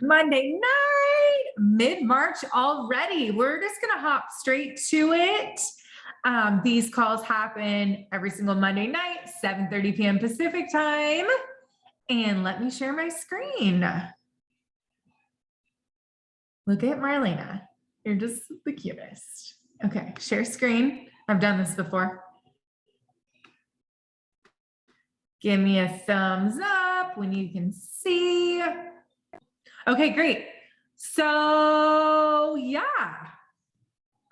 Monday night, mid-March already. We're just going to hop straight to it. These calls happen every single Monday night, 7:30 p.m. Pacific time. And let me share my screen. Look at Marlena. You're just the cutest. Okay, share screen. I've done this before. Give me a thumbs up when you can see. Okay, great. So yeah,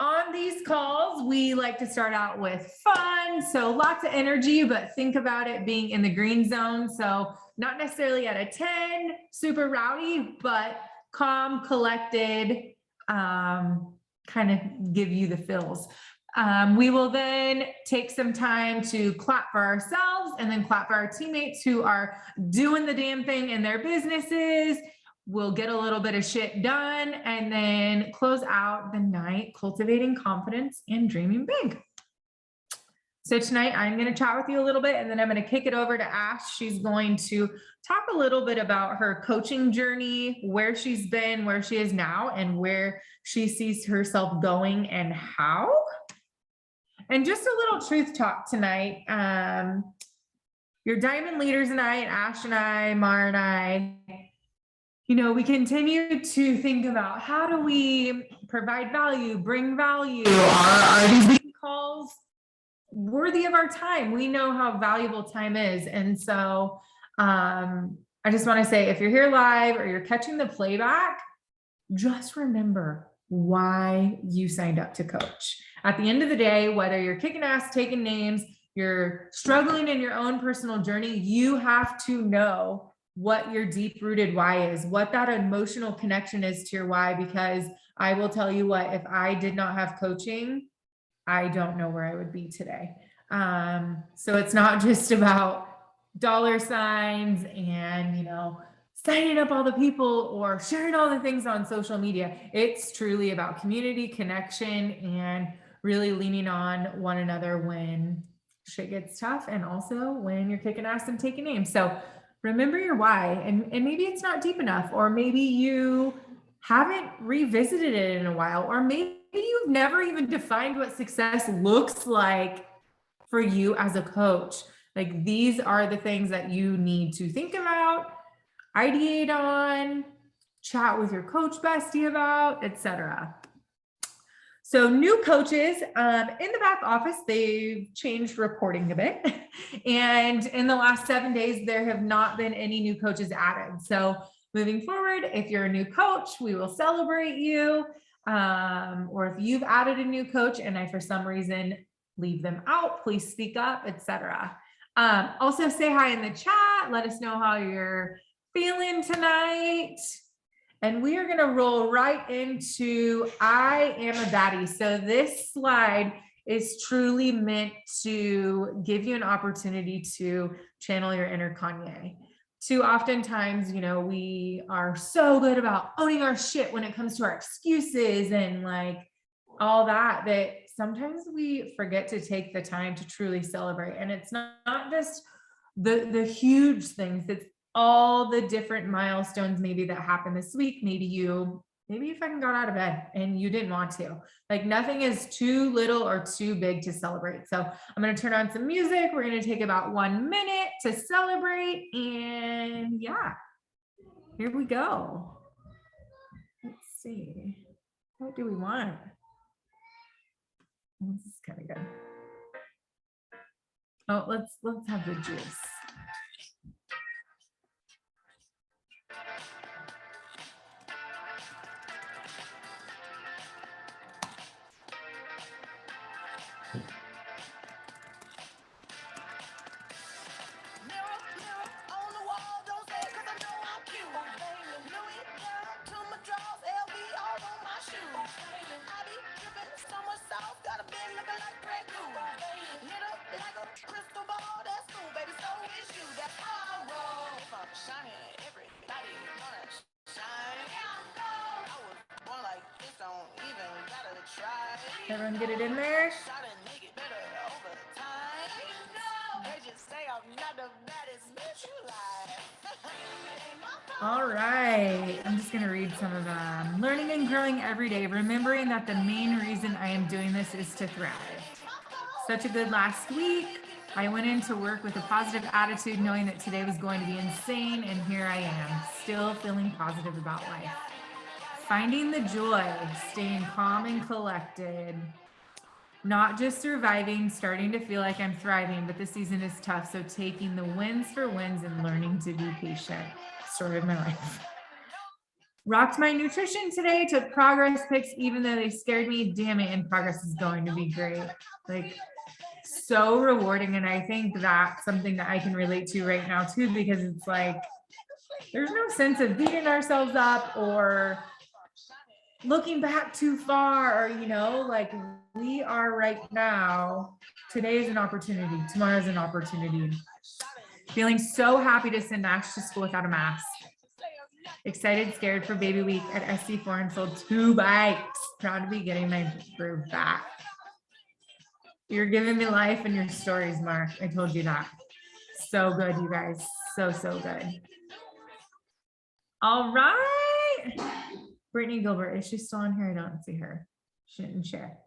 on these calls, we like to start out with fun. So lots of energy, but think about it being in the green zone. So not necessarily at a 10, super rowdy, but calm, collected, kind of give you the feels. We will then take some time to clap for ourselves and then clap for our teammates who are doing the damn thing in their businesses. We'll get a little bit of shit done and then close out the night cultivating confidence and dreaming big. So tonight I'm going to chat with you a little bit and then I'm going to kick it over to Ash. She's going to talk a little bit about her coaching journey, where she's been, where she is now, and where she sees herself going and how. And just a little truth talk tonight. Your diamond leaders and I, and Ash and I, Mar and I, you know, we continue to think about how do we provide value, bring value. Are these meeting calls worthy of our time? We know how valuable time is. And so I just want to say, if you're here live or you're catching the playback, just remember why you signed up to coach. At the end of the day, whether you're kicking ass, taking names, you're struggling in your own personal journey, you have to know what your deep-rooted why is, what that emotional connection is to your why, because I will tell you what, if I did not have coaching, I don't know where I would be today. So it's not just about dollar signs and, you know, signing up all the people or sharing all the things on social media. It's truly about community, connection, and really leaning on one another when shit gets tough, and also when you're kicking ass and taking names. So remember your why, and maybe it's not deep enough, or maybe you haven't revisited it in a while, or maybe you've never even defined what success looks like for you as a coach. Like, these are the things that you need to think about, ideate on, chat with your coach bestie about, etc. So new coaches, in the back office, they've changed reporting a bit. And in the last 7 days, there have not been any new coaches added. So moving forward, if you're a new coach, we will celebrate you. Or if you've added a new coach and I, for some reason, leave them out, please speak up, etc. Also say hi in the chat. Let us know how you're feeling tonight. And we are going to roll right into I Am a Baddie. So this slide is truly meant to give you an opportunity to channel your inner Kanye. Too oftentimes, you know, we are so good about owning our shit when it comes to our excuses and like all that, that sometimes we forget to take the time to truly celebrate. And it's not just the huge things, it's all the different milestones maybe that happened this week. Maybe you fucking got out of bed and you didn't want to. Like, nothing is too little or too big to celebrate. So I'm going to turn on some music. We're going to take about 1 minute to celebrate. And yeah, here we go. Let's see. What do we want? This is kind of good. Oh, let's have the juice. Everyone get it in there? All right, I'm just going to read some of them. Learning and growing every day, remembering that the main reason I am doing this is to thrive. Such a good last week. I went into work with a positive attitude, knowing that today was going to be insane, and here I am, still feeling positive about life. Finding the joy, staying calm and collected, not just surviving, starting to feel like I'm thriving, but the season is tough, so taking the wins for wins and learning to be patient. Story of my life. Rocked my nutrition today, took progress pics, even though they scared me. Damn it, and progress is going to be great. Like, so rewarding. And I think that's something that I can relate to right now too, because it's like, there's no sense of beating ourselves up or looking back too far, or, you know, like we are right now. Today is an opportunity. Tomorrow is an opportunity. Feeling so happy to send Ash to school without a mask. Excited, scared for baby week at SC4 and sold 2 bikes. Proud to be getting my groove back. You're giving me life in your stories, Mark. I told you that. So good, you guys. So good. All right. Brittany Gilbert, is she still on here? I don't see her. She didn't share.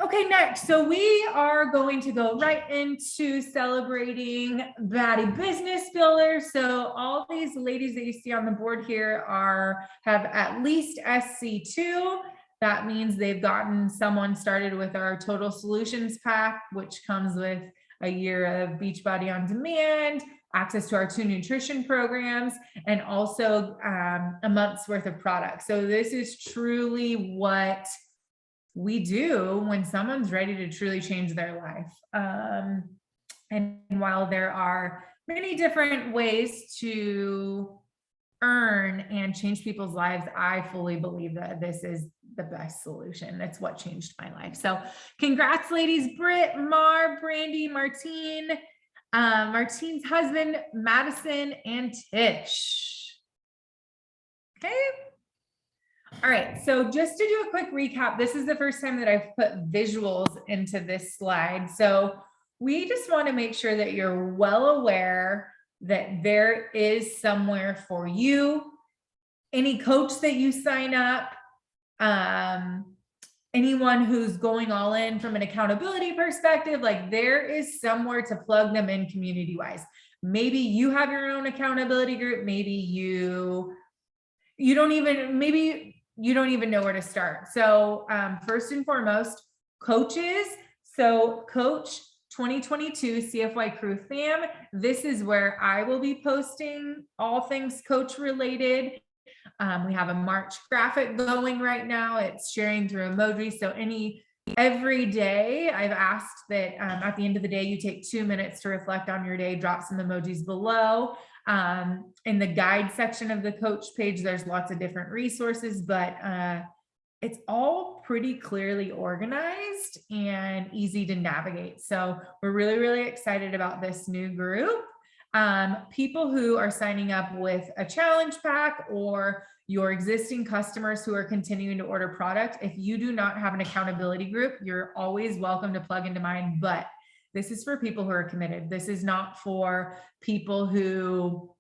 Okay, next. So we are going to go right into celebrating Baddie Business Builders. So all these ladies that you see on the board here have at least SC2. That means they've gotten someone started with our Total Solutions Pack, which comes with a year of Beachbody on Demand, access to our 2 nutrition programs, and also a month's worth of products. So this is truly what we do when someone's ready to truly change their life. And while there are many different ways to earn and change people's lives, I fully believe that this is the best solution. That's what changed my life. So congrats, ladies. Britt, Mar, Brandy, Martine, Martine's husband, Madison, and Tish. Okay. All right, so just to do a quick recap, this is the first time that I've put visuals into this slide. So we just want to make sure that you're well aware that there is somewhere for you. Any coach that you sign up, anyone who's going all in from an accountability perspective, like there is somewhere to plug them in community-wise. Maybe you have your own accountability group. Maybe you don't even know where to start. So first and foremost, coaches. So Coach 2022 CFY Crew Fam. This is where I will be posting all things coach related. We have a March graphic going right now. It's sharing through emojis. So every day I've asked that at the end of the day, you take 2 minutes to reflect on your day, drop some emojis below. In the guide section of the coach page, there's lots of different resources, but it's all pretty clearly organized and easy to navigate. So we're really, really excited about this new group. People who are signing up with a challenge pack or your existing customers who are continuing to order product, if you do not have an accountability group, you're always welcome to plug into mine, but this is for people who are committed. This is not for people who,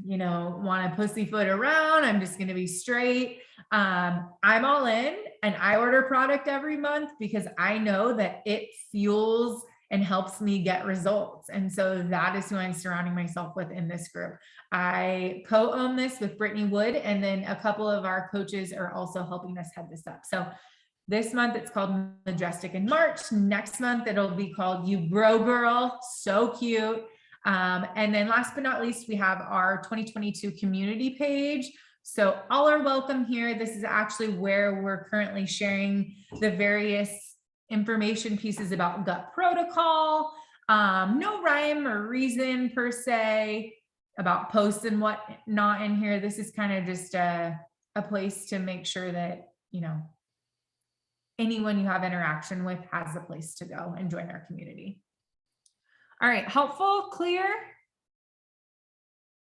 you know, want to pussyfoot around. I'm just going to be straight. I'm all in and I order product every month because I know that it fuels and helps me get results. And so that is who I'm surrounding myself with in this group. I co-own this with Brittany Wood, and then a couple of our coaches are also helping us head this up. So this month it's called Majestic in March. Next month it'll be called You Grow Girl. So cute. And then last but not least, we have our 2022 community page. So all are welcome here. This is actually where we're currently sharing the various information pieces about gut protocol. No rhyme or reason per se about posts and what not in here. This is kind of just a place to make sure that, you know, anyone you have interaction with has a place to go and join our community. All right, helpful, clear?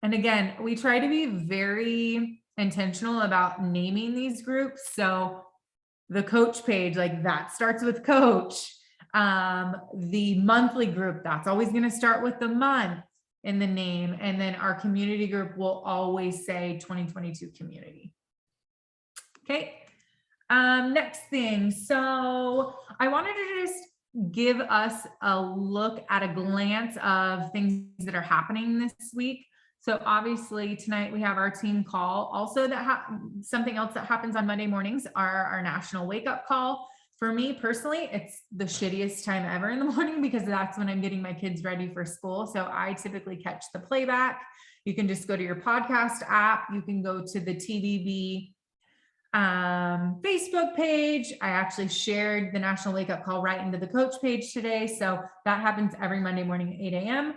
And again, we try to be very intentional about naming these groups. So the coach page, like that starts with coach. The monthly group, that's always going to start with the month in the name. And then our community group will always say 2022 community. Okay. Next thing. So I wanted to just give us a look at a glance of things that are happening this week. So obviously tonight we have our team call. Also, something else that happens on Monday mornings are our national wake up call. For me personally, it's the shittiest time ever in the morning because that's when I'm getting my kids ready for school. So I typically catch the playback. You can just go to your podcast app. You can go to the TBB Facebook page. I actually shared the national wake up call right into the coach page today. So that happens every Monday morning at 8 a.m.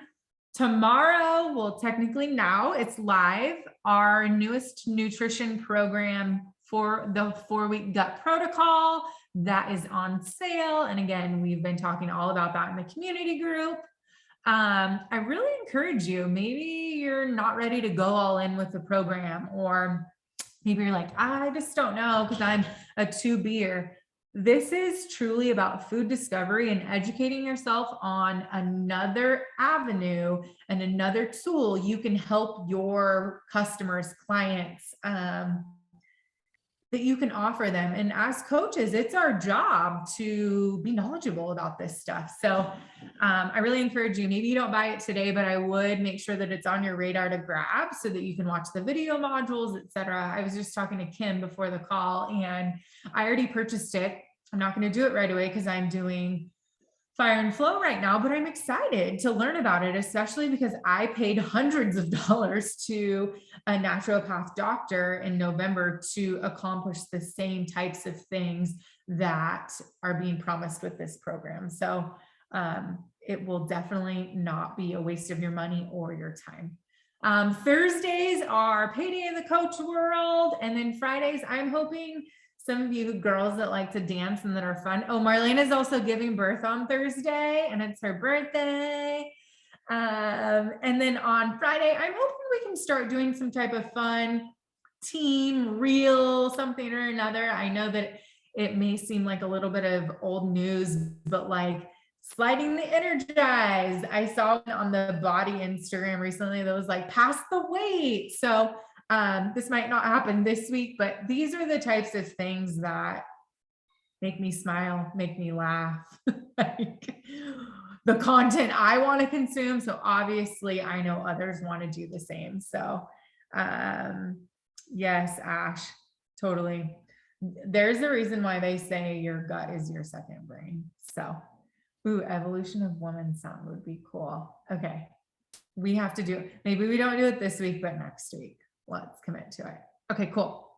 Tomorrow, well, technically now it's live, our newest nutrition program for the 4-week gut protocol that is on sale. And again, we've been talking all about that in the community group. I really encourage you, maybe you're not ready to go all in with the program, or maybe you're like, I just don't know because I'm a 2B'er. This is truly about food discovery and educating yourself on another avenue and another tool you can help your customers, clients, that you can offer them. And as coaches, it's our job to be knowledgeable about this stuff. So I really encourage you, maybe you don't buy it today, but I would make sure that it's on your radar to grab so that you can watch the video modules, etc. I was just talking to Kim before the call and I already purchased it. I'm not going to do it right away because I'm doing Fire and Flow right now, but I'm excited to learn about it, especially because I paid hundreds of dollars to a naturopath doctor in November to accomplish the same types of things that are being promised with this program. So it will definitely not be a waste of your money or your time. Thursdays are payday in the coach world. And then Fridays, I'm hoping some of you girls that like to dance and that are fun. Oh, Marlene is also giving birth on Thursday and it's her birthday. And then on Friday, I'm hoping we can start doing some type of fun team reel, something or another. I know that it may seem like a little bit of old news, but like sliding the energize. I saw on the body Instagram recently that was like, pass the weight. So this might not happen this week, but these are the types of things that make me smile, make me laugh, like the content I want to consume. So obviously I know others want to do the same. So yes, Ash, totally. There's a reason why they say your gut is your second brain. So, ooh, evolution of woman sound would be cool. Okay. We have to do it. Maybe we don't do it this week, but next week. Let's commit to it. Okay, cool.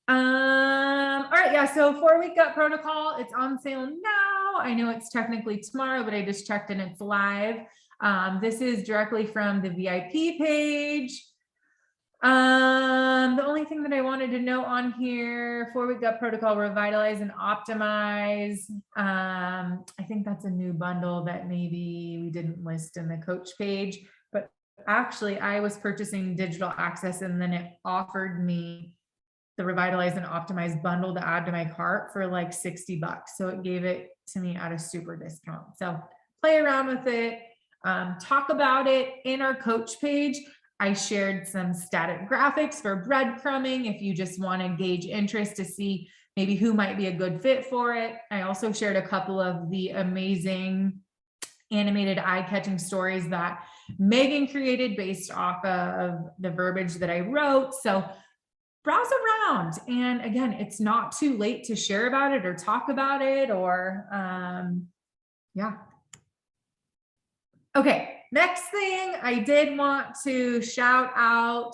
All right, yeah, so 4-week gut protocol, it's on sale now. I know it's technically tomorrow, but I just checked and it's live. This is directly from the VIP page. The only thing that I wanted to know on here, 4-week gut protocol, revitalize and optimize. I think that's a new bundle that maybe we didn't list in the coach page, but actually I was purchasing digital access and then it offered me the revitalize and optimize bundle to add to my cart for like $60. So it gave it to me at a super discount. So play around with it, talk about it in our coach page. I shared some static graphics for breadcrumbing if you just want to gauge interest to see maybe who might be a good fit for it. I also shared a couple of the amazing animated eye-catching stories that Megan created based off of the verbiage that I wrote. So browse around. And again, it's not too late to share about it or talk about it or yeah. Okay, next thing I did want to shout out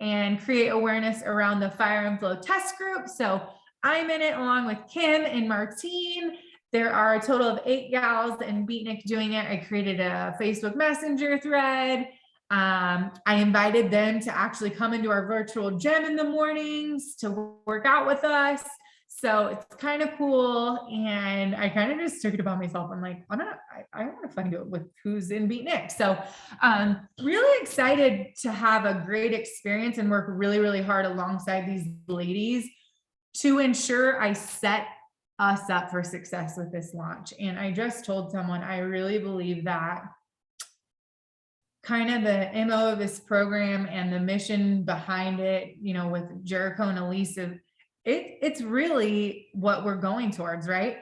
and create awareness around the Fire and Flow test group. So I'm in it along with Kim and Martine. There are a total of 8 gals in Beatnik doing it. I created a Facebook Messenger thread. I invited them to actually come into our virtual gym in the mornings to work out with us. So it's kind of cool. And I kind of just took it upon myself. I'm like, I want to find out with who's in Beatnik. So really excited to have a great experience and work really, really hard alongside these ladies to ensure I set us up for success with this launch. And I just told someone, I really believe that kind of the MO of this program and the mission behind it, you know, with Jericho and Elisa, it's really what we're going towards, right?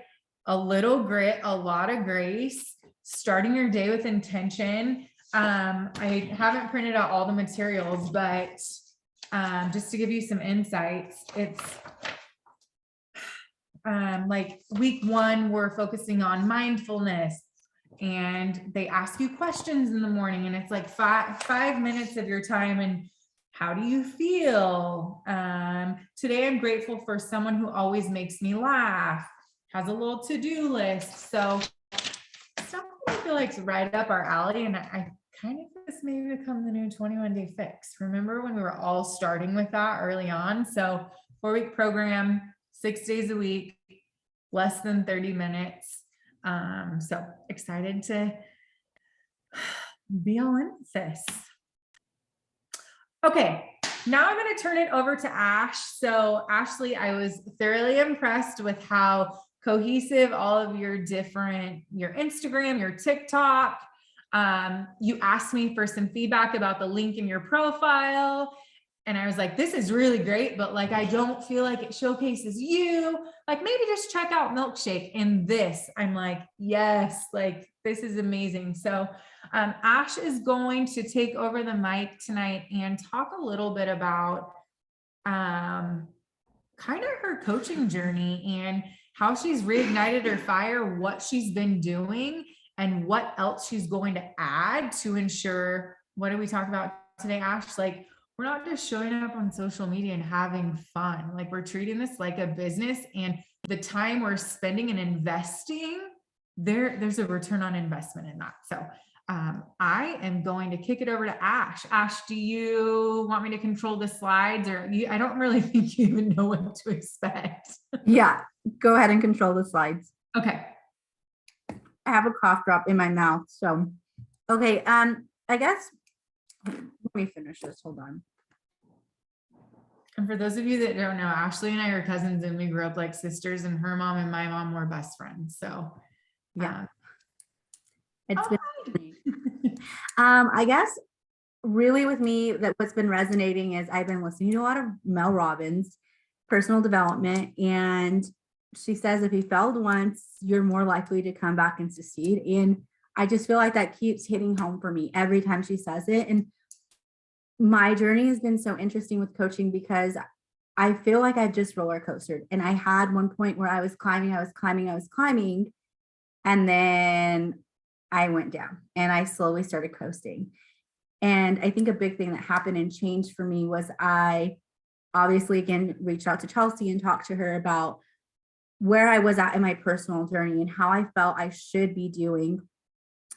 A little grit, a lot of grace, starting your day with intention. I haven't printed out all the materials, but just to give you some insights, it's like week 1, we're focusing on mindfulness, and they ask you questions in the morning, and it's like five minutes of your time. And how do you feel? Today, I'm grateful for someone who always makes me laugh, has a little to-do list. So stuff I feel like is right up our alley. And I kind of this may become the new 21-day fix. Remember when we were all starting with that early on? So 4-week program, 6 days a week, less than 30 minutes. So excited to be all in with this. Okay, now I'm going to turn it over to Ash. So Ashley, I was thoroughly impressed with how cohesive all of your Instagram, your TikTok. You asked me for some feedback about the link in your profile. And I was like, this is really great, but like, I don't feel like it showcases you. Like, maybe just check out Milkshake. And this, I'm like, yes, like, this is amazing. So Ash is going to take over the mic tonight and talk a little bit about kind of her coaching journey and how she's reignited her fire, what she's been doing, and what else she's going to add to ensure, what did we talk about today, Ash? Like, we're not just showing up on social media and having fun. Like, we're treating this like a business, and the time we're spending and investing, there's a return on investment in that. So I am going to kick it over to Ash. Ash, do you want me to control the slides, or I don't really think you even know what to expect. Yeah, go ahead and control the slides. Okay. I have a cough drop in my mouth. So, okay. I guess, let me finish this. Hold on. And for those of you that don't know, Ashley and I are cousins, and we grew up like sisters, and her mom and my mom were best friends. So yeah, it's been, I guess really with me, that what's been resonating is I've been listening to a lot of Mel Robbins, personal development, and she says, if you failed once, you're more likely to come back and succeed. And I just feel like that keeps hitting home for me every time she says it. And my journey has been so interesting with coaching because I feel like I've just roller coastered. And I had one point where I was climbing, and then I went down and I slowly started coasting. And I think a big thing that happened and changed for me was I obviously, again, reached out to Chelsea and talked to her about where I was at in my personal journey and how I felt I should be doing.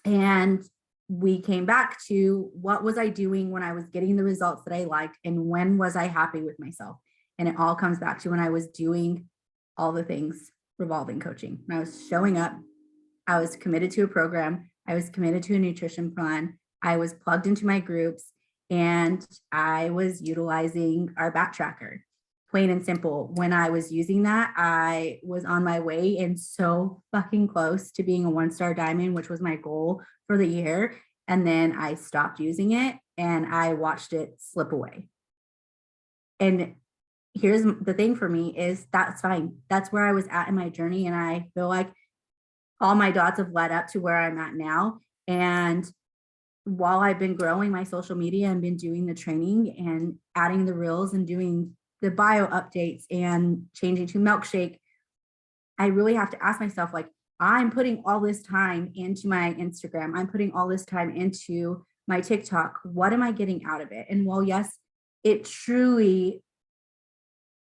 And we came back to what was I doing when I was getting the results that I liked, and when was I happy with myself? And it all comes back to when I was doing all the things revolving coaching. When I was showing up, I was committed to a program, I was committed to a nutrition plan, I was plugged into my groups, and I was utilizing our back tracker. Plain and simple. When I was using that, I was on my way and so fucking close to being a 1-star diamond, which was my goal for the year. And then I stopped using it and I watched it slip away. And here's the thing for me is that's fine. That's where I was at in my journey. And I feel like all my dots have led up to where I'm at now. And while I've been growing my social media and been doing the training and adding the reels and doing the bio updates and changing to Milkshake, I really have to ask myself, like, I'm putting all this time into my Instagram. I'm putting all this time into my TikTok. What am I getting out of it? And while yes, it truly,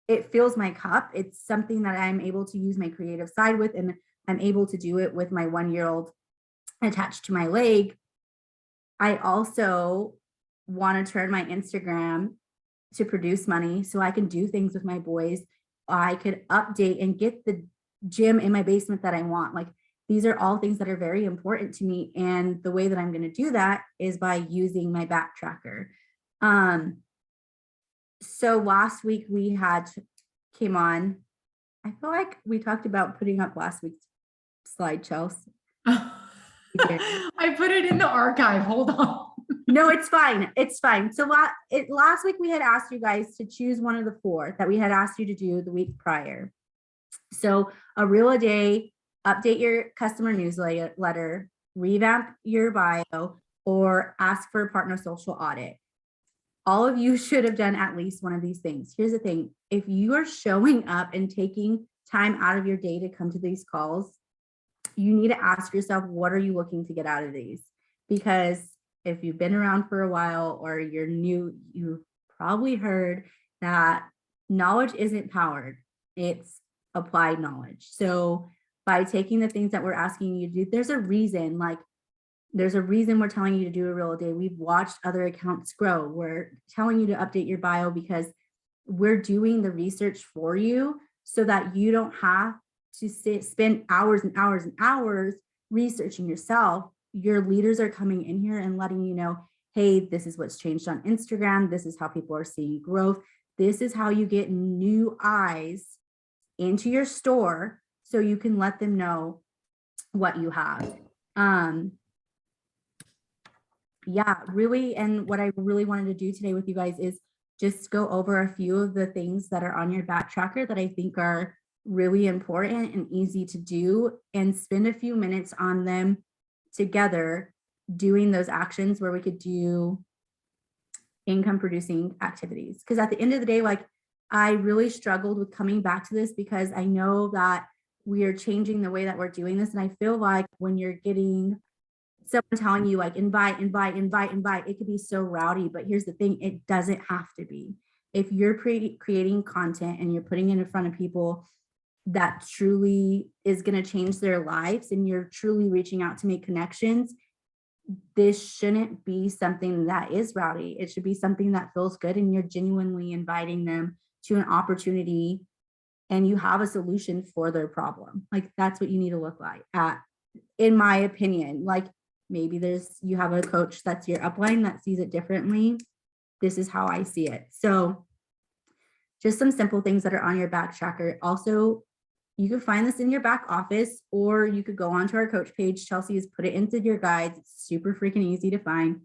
it fills my cup. It's something that I'm able to use my creative side with, and I'm able to do it with my 1-year-old attached to my leg. I also want to turn my Instagram to produce money so I can do things with my boys. I could update and get the gym in my basement that I want. Like, these are all things that are very important to me. And the way that I'm going to do that is by using my back tracker. So last week we came on I feel like we talked about putting up last week's slide, Chelsea. I put it in the archive. Hold on. No, it's fine. It's fine. So last week we had asked you guys to choose one of the 4 that we had asked you to do the week prior. So a reel a day, update your customer newsletter, revamp your bio, or ask for a partner social audit. All of you should have done at least one of these things. Here's the thing. If you are showing up and taking time out of your day to come to these calls, you need to ask yourself, what are you looking to get out of these? Because if you've been around for a while or you're new, you've probably heard that knowledge isn't powered, it's applied knowledge. So by taking the things that we're asking you to do, there's a reason we're telling you to do a reel a day. We've watched other accounts grow. We're telling you to update your bio because we're doing the research for you so that you don't have to spend hours and hours and hours researching yourself. Your leaders are coming in here and letting you know, hey, this is what's changed on Instagram. This is how people are seeing growth. This is how you get new eyes into your store so you can let them know what you have. Yeah, really. And what I really wanted to do today with you guys is just go over a few of the things that are on your back tracker that I think are really important and easy to do, and spend a few minutes on them together doing those actions where we could do income producing activities. Because at the end of the day, like, I really struggled with coming back to this because I know that we are changing the way that we're doing this. And I feel like when you're getting someone telling you like invite, it could be so rowdy, but here's the thing, it doesn't have to be. If you're creating content and you're putting it in front of people that truly is going to change their lives and you're truly reaching out to make connections, this shouldn't be something that is rowdy. It should be something that feels good and you're genuinely inviting them to an opportunity and you have a solution for their problem. Like, that's what you need to look like at, in my opinion. Like, maybe you have a coach that's your upline that sees it differently. This is how I see it. So just some simple things that are on your back tracker. Also, you can find this in your back office, or you could go onto our coach page. Chelsea has put it into your guides. It's super freaking easy to find.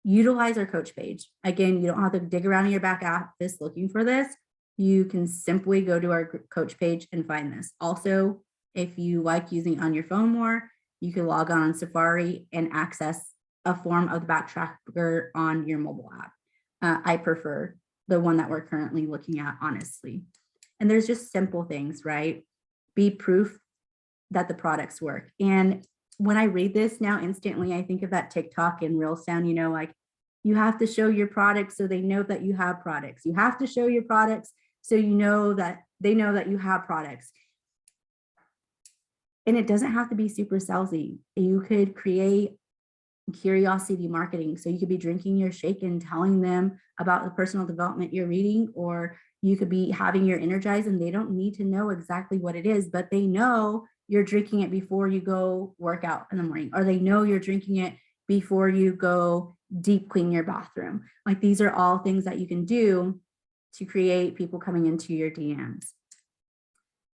Utilize our coach page. Again, you don't have to dig around in your back office looking for this. You can simply go to our coach page and find this. Also, if you like using on your phone more, you can log on Safari and access a form of the back tracker on your mobile app. I prefer the one that we're currently looking at, honestly. And there's just simple things, right? Be proof that the products work. And when I read this now, instantly, I think of that TikTok and Real Sound, you know, like, you have to show your products so they know that you have products. You have to show your products so you know that they know that you have products. And it doesn't have to be super salesy. You could create curiosity marketing. So you could be drinking your shake and telling them about the personal development you're reading, or you could be having your Energize and they don't need to know exactly what it is, but they know you're drinking it before you go work out in the morning, or they know you're drinking it before you go deep clean your bathroom. Like, these are all things that you can do to create people coming into your DMs.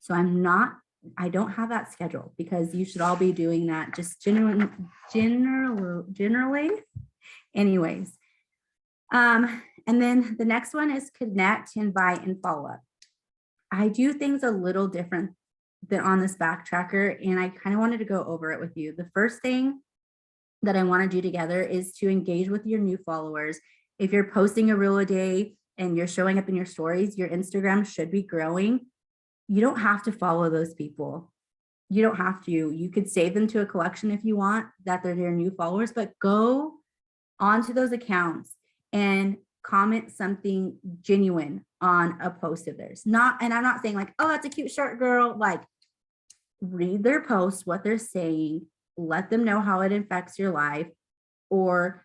So I don't have that scheduled because you should all be doing that just generally. Anyways. And then the next one is connect, invite, and follow up. I do things a little different than on this back tracker, and I kind of wanted to go over it with you. The first thing that I want to do together is to engage with your new followers. If you're posting a reel a day and you're showing up in your stories, your Instagram should be growing. You don't have to follow those people. You don't have to. You could save them to a collection if you want, that they're your new followers, but go onto those accounts and comment something genuine on a post of theirs. And I'm not saying like, oh, that's a cute shirt, girl. Like, read their posts, what they're saying, let them know how it affects your life. Or,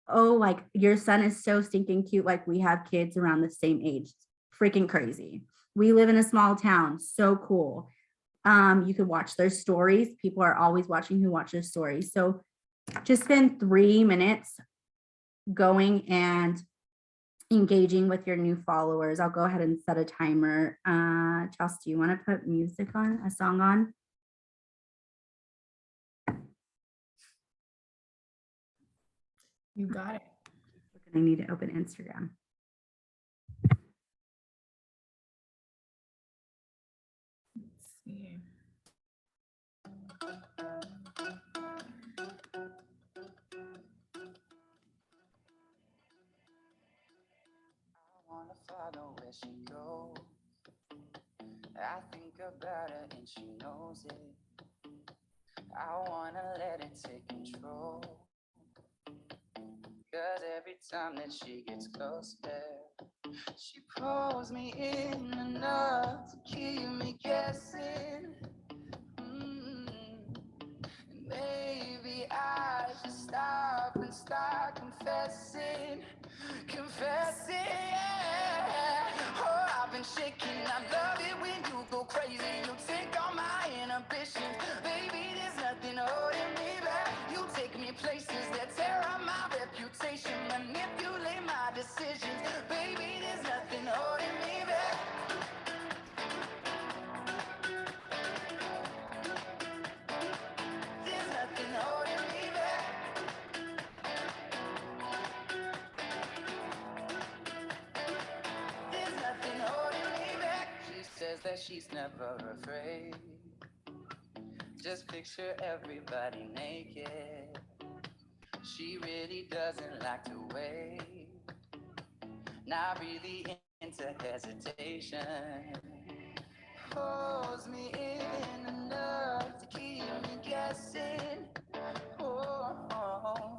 oh, like, your son is so stinking cute. Like, we have kids around the same age. Freaking crazy. We live in a small town. So cool. You could watch their stories. People are always watching who watches stories. So just spend 3 minutes going and engaging with your new followers. I'll go ahead and set a timer. Chelsea, do you want to put music on, a song on? You got it. I need to open Instagram. Let's see. Wanna follow where she goes. I think about her and she knows it. I wanna let it take control. Cause every time that she gets closer, she pulls me in enough to keep me guessing. Maybe I should stop and start confessing. Yeah. Oh, I've been shaking. I love it when you go crazy. You take all my inhibitions. Baby, there's nothing holding me back. You take me places that tear up my reputation. Manipulate my decisions. Baby, there's nothing holding me back. There's nothing holding me back. There's nothing holding me back. She says that she's never afraid. Just picture everybody naked. She really doesn't like to wait. Not really into hesitation. Pulls me in enough to keep me guessing. Oh,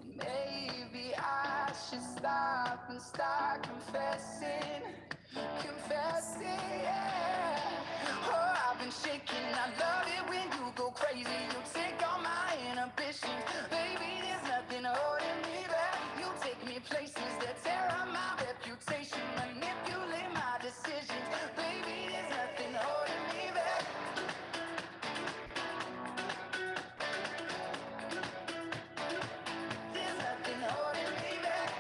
maybe I should stop and start confessing. Yeah. Oh, I've been shaking. I love it when you go crazy. You take all my inhibitions. Baby, there's nothing holding me back. You take me places that tear up my reputation. Manipulate my decisions. Baby, there's nothing holding me back. There's nothing holding me back.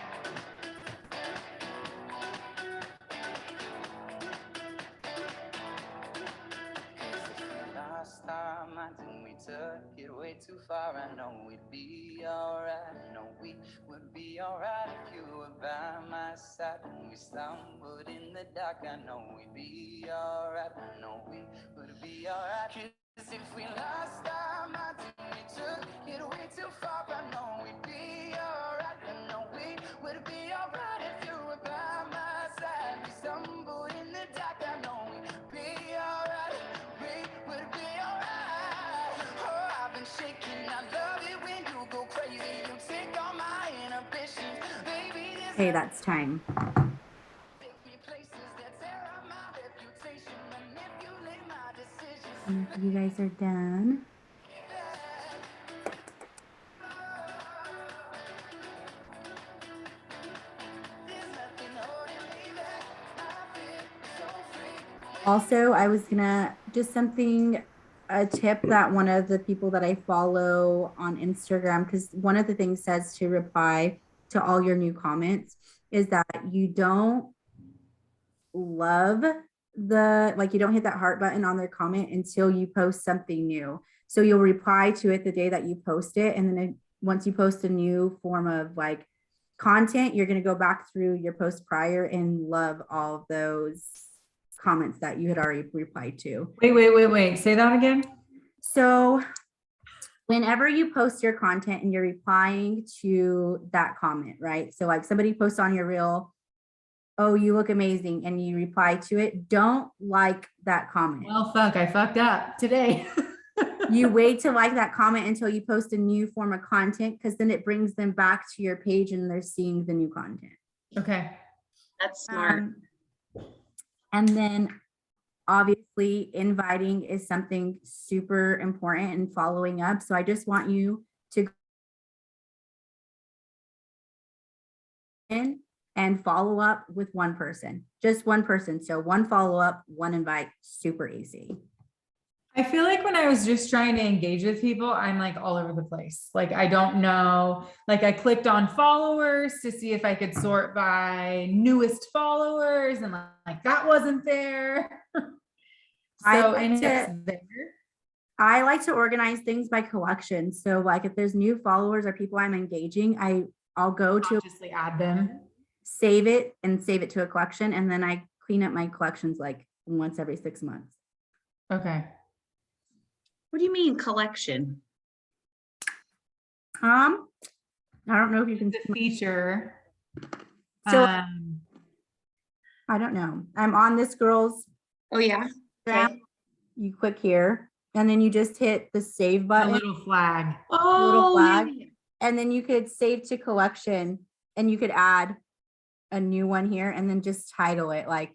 Last time I think we took it way too far. I know we'd be alright. I know we would be alright if you were by my side. When we stumbled in the dark, I know we'd be alright. I know we would be alright. Cause if we last time I think we took it way too far. I know we'd be alright. I know we would be alright if you were by my side. We stumbled in the dark, I know we'd be alright. Would be alright. Oh, I've been shaking. I love it when you go crazy. You take all my inhibitions. Baby, Okay, that's time. take me places that tear up my reputation. Manipulate my decisions. If you guys are done. There's nothing holding me back. I feel so free. Also, I was gonna just something, a tip that one of the people that I follow on Instagram, because one of the things says to reply to all your new comments is that you don't love you don't hit that heart button on their comment until you post something new. So you'll reply to it the day that you post it. And then once you post a new form of like content, you're going to go back through your post prior and love all of those comments that you had already replied to. Wait. Say that again. So whenever you post your content and you're replying to that comment, right? So like somebody posts on your reel, oh, you look amazing, and you reply to it, don't like that comment. Well, fuck, I fucked up today. You wait to like that comment until you post a new form of content, because then it brings them back to your page and they're seeing the new content. Okay. That's smart. And then obviously inviting is something super important and following up. So I just want you to in and follow up with one person, just one person. So one follow up, one invite, super easy. I feel like when I was just trying to engage with people, I'm like all over the place. Like, I don't know, like I clicked on followers to see if I could sort by newest followers and like that wasn't there. I So, like and to- it's there. I like to organize things by collection. So like if there's new followers or people I'm engaging, I'll go to Consciously add them. save it and save it to a collection. And then I clean up my collections like once every 6 months. Okay. What do you mean collection? I don't know if you can, The feature. So- Um, I don't know. I'm on this girl's Oh, yeah. Instagram. Okay. You click here and then you just hit the save a button little flag. Oh, flag. yeah. and then you could save to collection and you could add a new one here and then just title it like,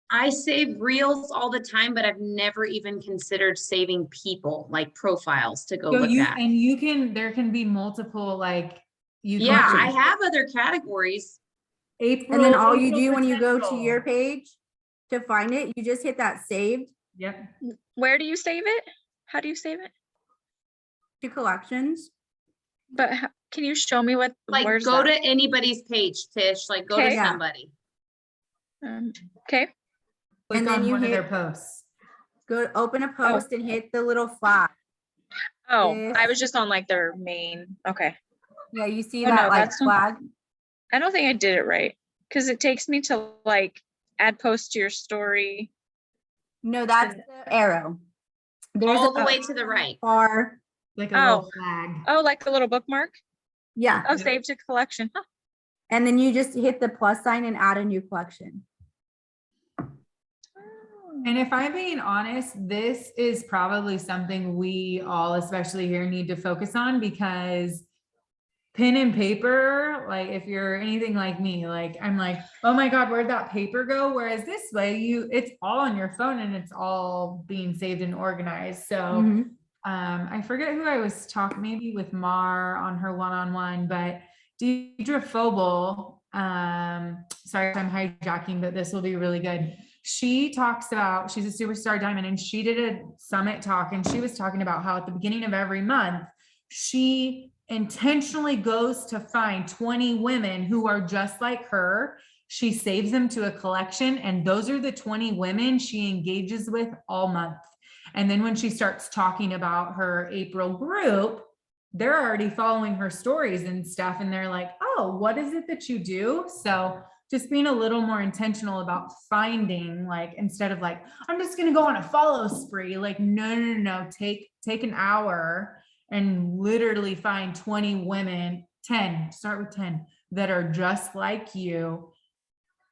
I save reels all the time, but I've never even considered saving people, like profiles to go So look at. and you can, there can be multiple, like, you can. Yeah, I collections. have other categories. April. and then all you April do when you go to potential. your page to find it, you just hit that saved Yep. Where do you save it? How do you save it? to collections. But can you show me what? Like, where's go that? to anybody's page, Tish, like, go to Okay. Yeah. somebody. Okay. Click And then on you one of hit- their posts. Go open a post and hit the little flag. Oh, This- I was just on like their main. Okay. Yeah, you see Oh, that no, like that's not- flag? I don't think I did it right because it takes me to like add post to your story. No, that's the arrow. There's All the a way to the right. bar. Like a little Oh. flag. Oh, like a little bookmark. Yeah. Oh, save to collection. Huh. And then you just hit the plus sign and add a new collection. And if I'm being honest, this is probably something we all, especially here, need to focus on because pen and paper, like if you're anything like me, like I'm like, oh my God, where'd that paper go? Whereas this way, it's all on your phone and it's all being saved and organized. So Mhm. I forget who I was talking, maybe with Mar on her one-on-one, but Deidre Phobel, sorry if I'm hijacking, but this will be really good. She talks about, she's a superstar diamond and she did a summit talk and she was talking about how at the beginning of every month, she intentionally goes to find 20 women who are just like her. She saves them to a collection and those are the 20 women she engages with all month. And then when she starts talking about her April group, they're already following her stories and stuff. And they're like, oh, what is it that you do? So just being a little more intentional about finding, like, instead of like, I'm just going to go on a follow spree. Like, no. Take an hour and literally find 20 women, 10, start with 10 that are just like you.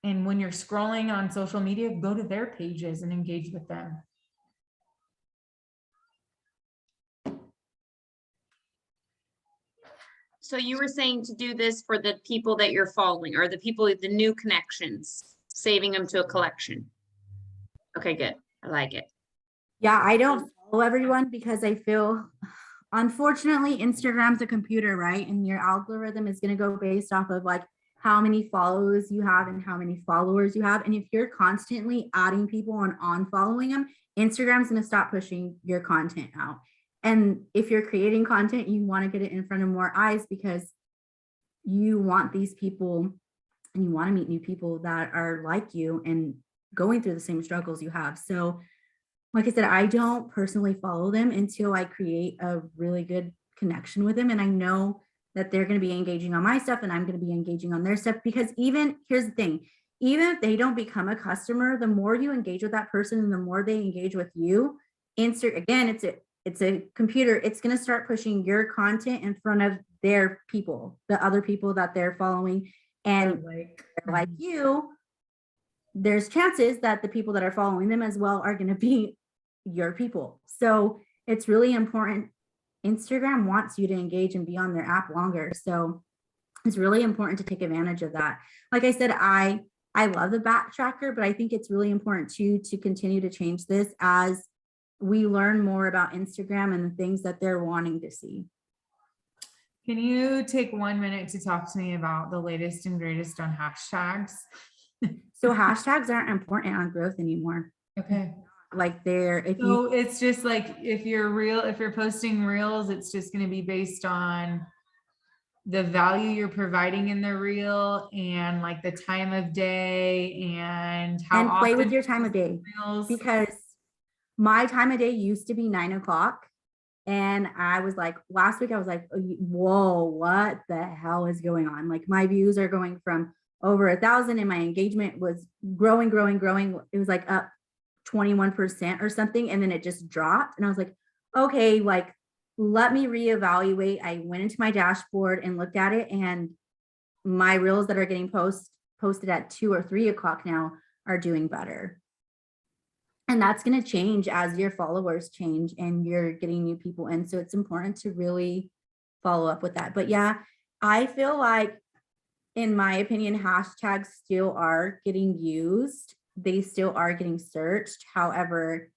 And when you're scrolling on social media, go to their pages and engage with them. So you were saying to do this for the people that you're following or the people, the new connections, saving them to a collection. Okay, good. I like it. Yeah, I don't follow everyone because I feel, unfortunately, Instagram's a computer, right? And your algorithm is going to go based off of like how many follows you have and how many followers you have. And if you're constantly adding people and unfollowing them, Instagram's going to stop pushing your content out. And if you're creating content, you want to get it in front of more eyes because you want these people and you want to meet new people that are like you and going through the same struggles you have. So like I said, I don't personally follow them until I create a really good connection with them. And I know that they're going to be engaging on my stuff and I'm going to be engaging on their stuff. Because even, here's the thing, even if they don't become a customer, the more you engage with that person and the more they engage with you, again, it's a computer, it's going to start pushing your content in front of their people, the other people that they're following. And like you, there's chances that the people that are following them as well are going to be your people. So it's really important. Instagram wants you to engage and be on their app longer. So it's really important to take advantage of that. Like I said, I love the back tracker, but I think it's really important to continue to change this as we learn more about Instagram and the things that they're wanting to see. Can you take 1 minute to talk to me about the latest and greatest on hashtags? So hashtags aren't important on growth anymore. Okay. like there, if you, So it's just like, if you're posting reels, it's just gonna be based on the value you're providing in the reel and like the time of day and how and play with often your time of day, reels. because my time of day used to be 9 o'clock. And I was like, last week I was like, whoa, what the hell is going on? Like my views are going from over 1,000 and my engagement was growing. It was like up 21% or something. And then it just dropped. And I was like, okay, like, let me reevaluate. I went into my dashboard and looked at it, and my reels that are getting posted at 2 or 3 o'clock now are doing better. And that's going to change as your followers change and you're getting new people in. So it's important to really follow up with that. But yeah, I feel like, in my opinion, hashtags still are getting used. They still are getting searched. However,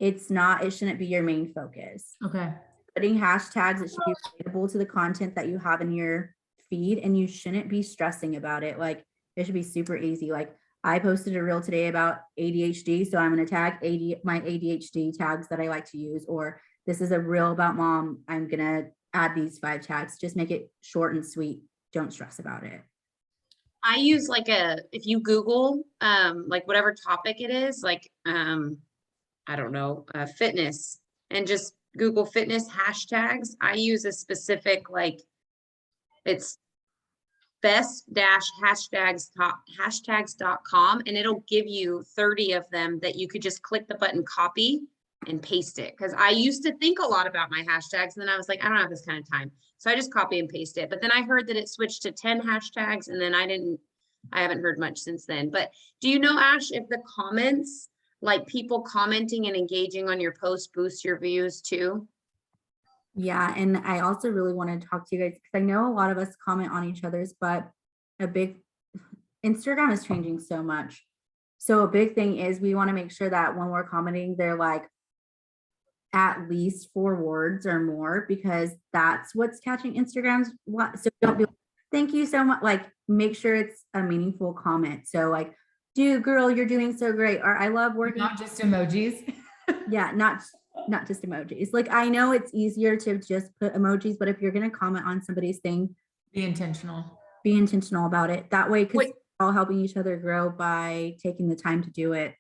it shouldn't be your main focus. Okay. Putting hashtags, it should be relatable to the content that you have in your feed, and you shouldn't be stressing about it. Like it should be super easy. Like I posted a reel today about ADHD, so I'm going to tag my ADHD tags that I like to use, or this is a reel about mom, I'm going to add these 5 tags. Just make it short and sweet. Don't stress about it. I use like if you Google, like whatever topic it is, like, I don't know, fitness, and just Google fitness hashtags. I use a specific, like, it's best-hashtags.com, and it'll give you 30 of them that you could just click the button, copy and paste it. Cause I used to think a lot about my hashtags, and then I was like, I don't have this kind of time. So I just copy and paste it. But then I heard that it switched to 10 hashtags, and then I haven't heard much since then. But do you know, Ash, if the comments, like people commenting and engaging on your post, boosts your views too? Yeah. And I also really want to talk to you guys, because I know a lot of us comment on each other's, but Instagram is changing so much. So a big thing is we want to make sure that when we're commenting, they're like at least 4 words or more, because that's what's catching Instagram's. So don't be like, thank you so much. Like make sure it's a meaningful comment. So like, dude, girl, you're doing so great. Or I love working. Not just emojis. Yeah, not just emojis. Like I know it's easier to just put emojis, but if you're going to comment on somebody's thing, Be intentional. be intentional about it. That way, because Wait. we're all helping each other grow by taking the time to do it.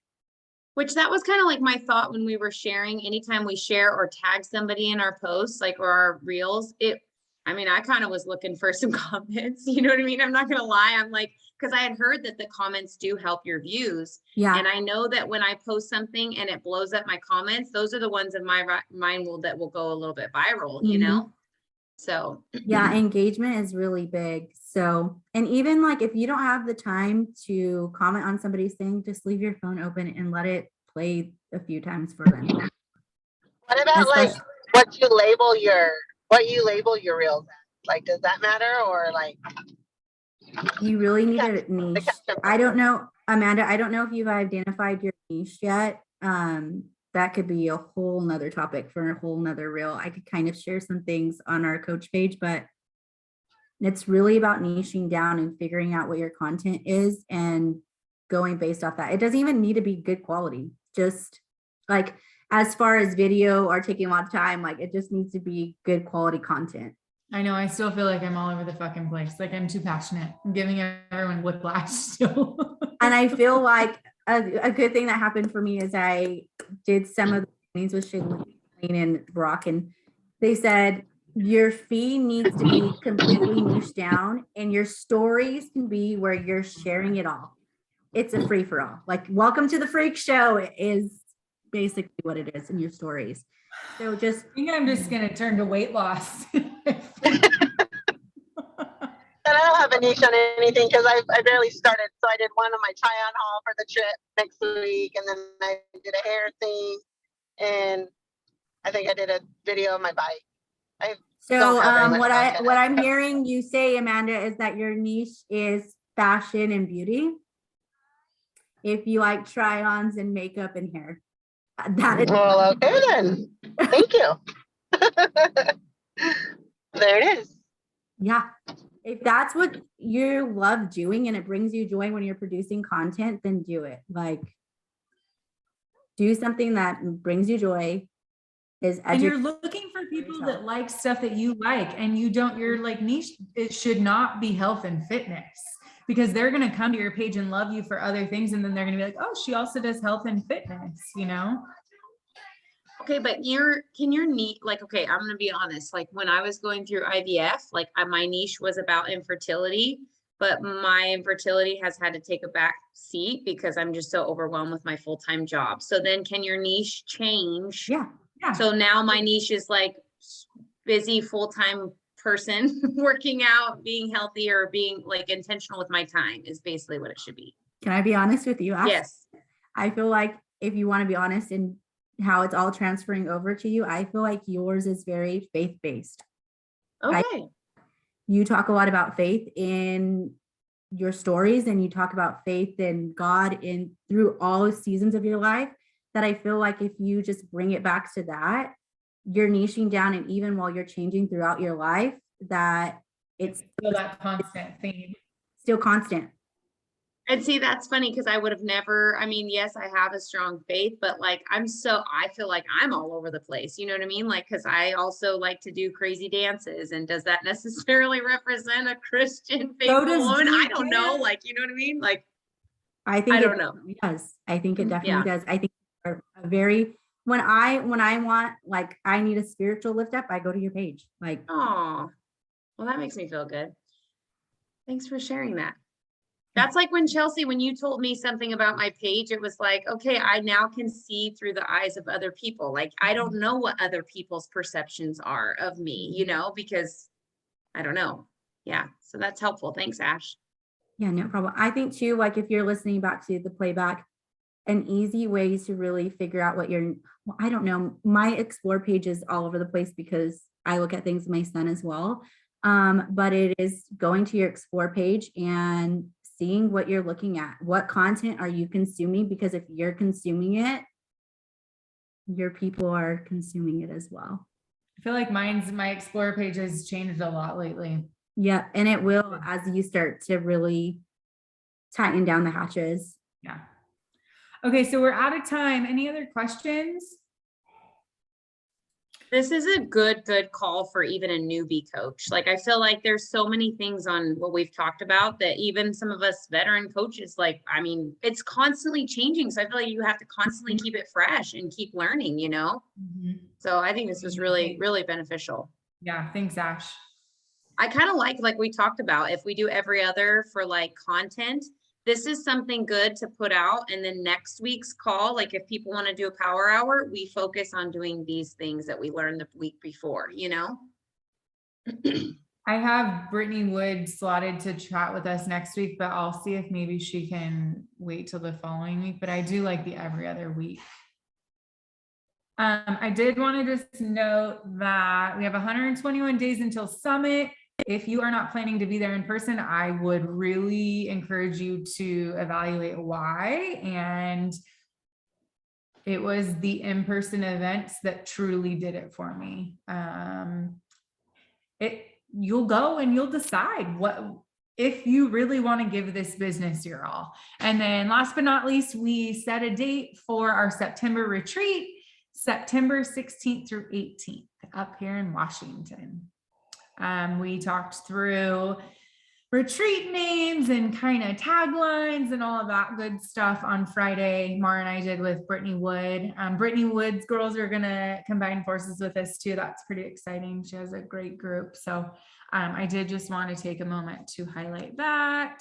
Which that was kind of like my thought when we were sharing. Anytime we share or tag somebody in our posts, like, or our reels, I kind of was looking for some comments, you know what I mean? I'm not going to lie. I'm like, because I had heard that the comments do help your views. Yeah. And I know that when I post something and it blows up my comments, those are the ones in my mind that will go a little bit viral, you know? So yeah, engagement is really big. So, and even like if you don't have the time to comment on somebody's thing, just leave your phone open and let it play a few times for them. What about like Especially- what you label your reels as? Like, does that matter, or like You really need a niche. caption? I don't know, Amanda, I don't know if you've identified your niche yet. That could be a whole nother topic for a whole nother reel. I could kind of share some things on our coach page, but it's really about niching down and figuring out what your content is and going based off that. It doesn't even need to be good quality. Just like as far as video or taking a lot of time, like it just needs to be good quality content. I know. I still feel like I'm all over the fucking place. Like I'm too passionate. I'm giving everyone whiplash still. And I feel like a good thing that happened for me is I did some of the things with Shailene and Brock, and they said your feed needs to be completely niched down, and your stories can be where you're sharing it all. It's a free for all. Like welcome to the freak show is basically what it is in your stories. So just I think I'm just gonna turn to weight loss. And I don't have a niche on anything because I barely started. So I did one on my try-on haul for the trip next week, and then I did a hair thing, and I think I did a video of my bike. so don't have very much what content. I'm hearing you say, Amanda, is that your niche is fashion and beauty. If you like try-ons and makeup and hair. That is Well, okay then. Thank you. There it is. yeah. If that's what you love doing and it brings you joy when you're producing content, then do it. Like Do something that brings you joy, is And you're educate looking for people yourself. that like stuff that you like, and you don't, your like niche, it should not be health and fitness, because they're going to come to your page and love you for other things. And then they're going to be like, oh, she also does health and fitness, you know? Okay, but can your niche, like, okay, I'm gonna be honest, like when I was going through IVF, like my niche was about infertility, but my infertility has had to take a back seat because I'm just so overwhelmed with my full-time job. So then can your niche change? Yeah. Yeah. So now my niche is like busy full-time person working out, being healthy, or being like intentional with my time is basically what it should be. Can I be honest with you? Ash? Yes. I feel like if you want to be honest in how it's all transferring over to you, I feel like yours is very faith-based. Okay. You talk a lot about faith in your stories, and you talk about faith in God in through all seasons of your life, that I feel like if you just bring it back to that, you're niching down, and even while you're changing throughout your life, that it's Still that constant theme. still constant. And see, that's funny because I would have never, I mean, yes, I have a strong faith, but like, I feel like I'm all over the place. You know what I mean? Like, because I also like to do crazy dances. And does that necessarily represent a Christian faithful does woman? I do don't know. dance. Like, you know what I mean? Like, I think I it don't know. definitely does. I think it Yeah. definitely does. I think you're a very, when I want, like, I need a spiritual lift up, I go to your page. Like, Oh, well, that makes me feel good. Thanks for sharing that. That's like when Chelsea, when you told me something about my page, it was like, okay, I now can see through the eyes of other people. Like, I don't know what other people's perceptions are of me, you know, because I don't know. Yeah. So that's helpful. Thanks, Ash. yeah, no problem. I think too, like if you're listening back to the playback, an easy way to really figure out what you're, well, I don't know, my explore page is all over the place because I look at things with my son as well. But it is going to your explore page and seeing what you're looking at. What content are you consuming? Because if you're consuming it, your people are consuming it as well. I feel like my Explorer page has changed a lot lately. Yeah, and it will as you start to really tighten down the hatches. Yeah. Okay, so we're out of time. Any other questions? This is a good call for even a newbie coach. Like, I feel like there's so many things on what we've talked about that even some of us veteran coaches, like, I mean, it's constantly changing. So I feel like you have to constantly keep it fresh and keep learning, you know? So I think this was really, really beneficial. Yeah, thanks, Ash. I kind of like we talked about, if we do every other for like content, this is something good to put out. And then next week's call, like if people want to do a power hour, we focus on doing these things that we learned the week before, you know? I have Brittany Wood slotted to chat with us next week, but I'll see if maybe she can wait till the following week. But I do like the every other week. I did want to just note that we have 121 days until Summit. If you are not planning to be there in person, I would really encourage you to evaluate why. And it was the in-person events that truly did it for me. You'll go and you'll decide if you really want to give this business your all. And then last but not least, we set a date for our September retreat, September 16th through 18th up here in Washington. We talked through retreat names and kind of taglines and all of that good stuff on Friday. Mara and I did with Brittany Wood. Brittany Wood's girls are going to combine forces with us too. That's pretty exciting. She has a great group. So I did just want to take a moment to highlight that.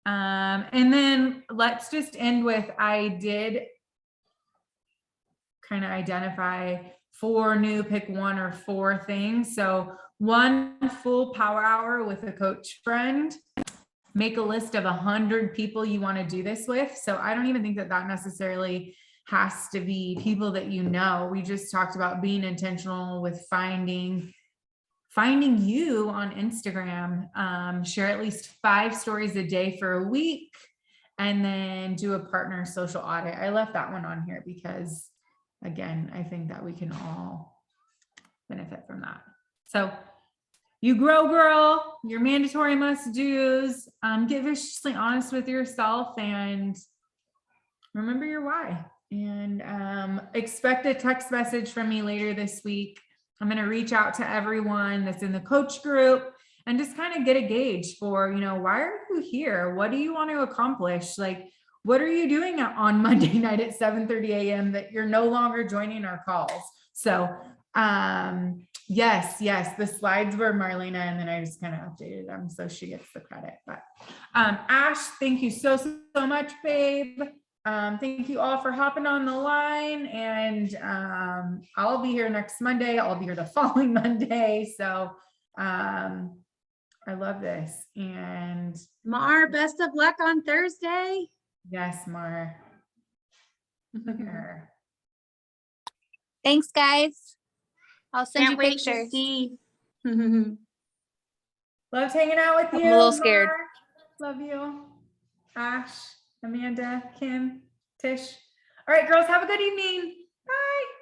And then let's just end with, I did kind of identify 4 new, pick 1 or 4 things. So 1 full power hour with a coach friend, make a list of 100 people you want to do this with. So I don't even think that necessarily has to be people that you know. We just talked about being intentional with finding you on Instagram. Share at least 5 stories a day for a week, and then do a partner social audit. I left that one on here because, again, I think that we can all benefit from that. So you grow, girl, your mandatory must-dos. Get viciously honest with yourself and remember your why. And expect a text message from me later this week. I'm going to reach out to everyone that's in the coach group and just kind of get a gauge for, why are you here? What do you want to accomplish? Like, what are you doing on Monday night at 7:30 a.m. that you're no longer joining our calls? So yes, the slides were Marlena, and then I just kind of updated them so she gets the credit. But Ash, thank you so much, babe. Thank you all for hopping on the line, and I'll be here next Monday. I'll be here the following Monday. So I love this. And Mar, best of luck on Thursday. yes, Mar. Look at her. Thanks, guys. I'll send Can't you wait to pictures. see. Loved hanging out with you. I'm a little scared. Mar. Love you. Ash, Amanda, Kim, Tish. All right, girls, have a good evening. Bye.